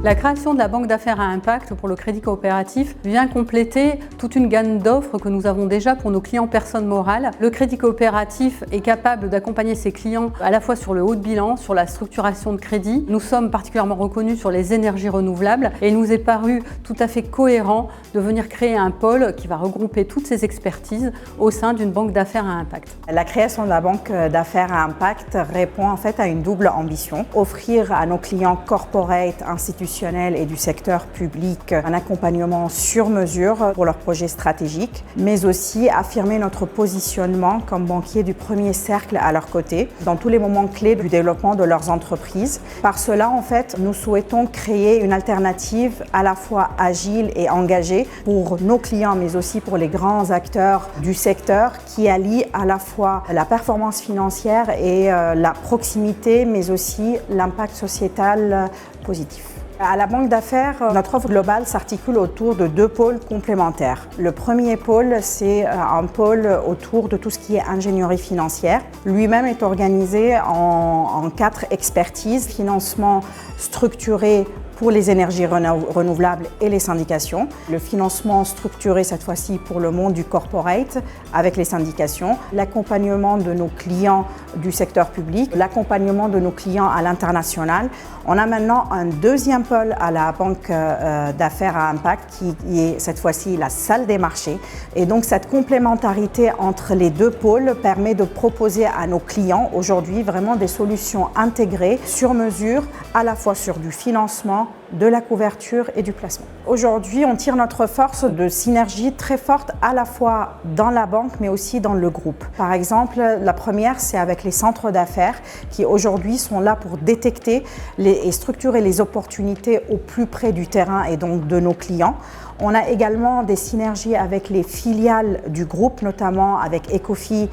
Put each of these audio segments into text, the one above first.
La création de la banque d'affaires à impact pour le crédit coopératif vient compléter toute une gamme d'offres que nous avons déjà pour nos clients personnes morales. Le crédit coopératif est capable d'accompagner ses clients à la fois sur le haut de bilan, sur la structuration de crédit. Nous sommes particulièrement reconnus sur les énergies renouvelables et il nous est paru tout à fait cohérent de venir créer un pôle qui va regrouper toutes ces expertises au sein d'une banque d'affaires à impact. La création de la banque d'affaires à impact répond en fait à une double ambition. Offrir à nos clients corporate, institutionnels et du secteur public un accompagnement sur mesure pour leurs projets stratégiques, mais aussi affirmer notre positionnement comme banquier du premier cercle à leur côté dans tous les moments clés du développement de leurs entreprises. Par cela, en fait, nous souhaitons créer une alternative à la fois agile et engagée pour nos clients, mais aussi pour les grands acteurs du secteur qui allient à la fois la performance financière et la proximité, mais aussi l'impact sociétal positif. À la banque d'affaires, notre offre globale s'articule autour de deux pôles complémentaires. Le premier pôle, c'est un pôle autour de tout ce qui est ingénierie financière. Lui-même est organisé en 4 expertises: financement structuré pour les énergies renouvelables et les syndications, le financement structuré cette fois-ci pour le monde du corporate avec les syndications, l'accompagnement de nos clients du secteur public, l'accompagnement de nos clients à l'international. On a maintenant un deuxième pôle à la banque d'affaires à impact qui est cette fois-ci la salle des marchés. Et donc cette complémentarité entre les deux pôles permet de proposer à nos clients aujourd'hui vraiment des solutions intégrées sur mesure, à la fois sur du financement, de la couverture et du placement. Aujourd'hui, on tire notre force de synergie très forte à la fois dans la banque mais aussi dans le groupe. Par exemple, la première, c'est avec les centres d'affaires qui aujourd'hui sont là pour détecter et structurer les opportunités au plus près du terrain et donc de nos clients. On a également des synergies avec les filiales du groupe, notamment avec Ecofi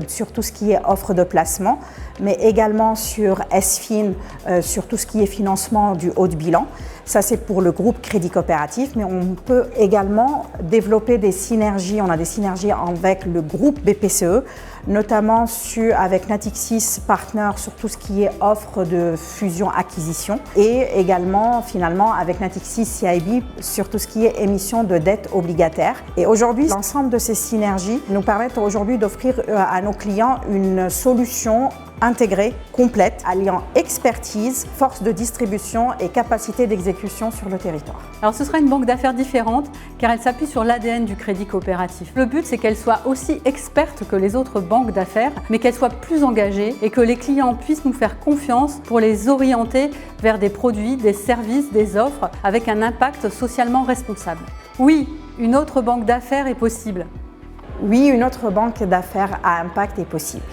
sur tout ce qui est offre de placement, mais également sur SFIN, sur tout ce qui est financement du haut de bilan. Ça, c'est pour le groupe Crédit Coopératif, mais on peut également développer des synergies. On a des synergies avec le groupe BPCE, notamment avec Natixis Partner sur tout ce qui est offre de fusion-acquisition et également finalement avec Natixis CIB sur tout ce qui est émission de dette obligataire. Et aujourd'hui, l'ensemble de ces synergies nous permettent aujourd'hui d'offrir à nos clients une solution intégrée, complète, alliant expertise, force de distribution et capacité d'exécution sur le territoire. Alors ce sera une banque d'affaires différente car elle s'appuie sur l'ADN du crédit coopératif. Le but, c'est qu'elle soit aussi experte que les autres banques d'affaires, mais qu'elle soit plus engagée et que les clients puissent nous faire confiance pour les orienter vers des produits, des services, des offres avec un impact socialement responsable. Oui, une autre banque d'affaires est possible. Oui, une autre banque d'affaires à impact est possible.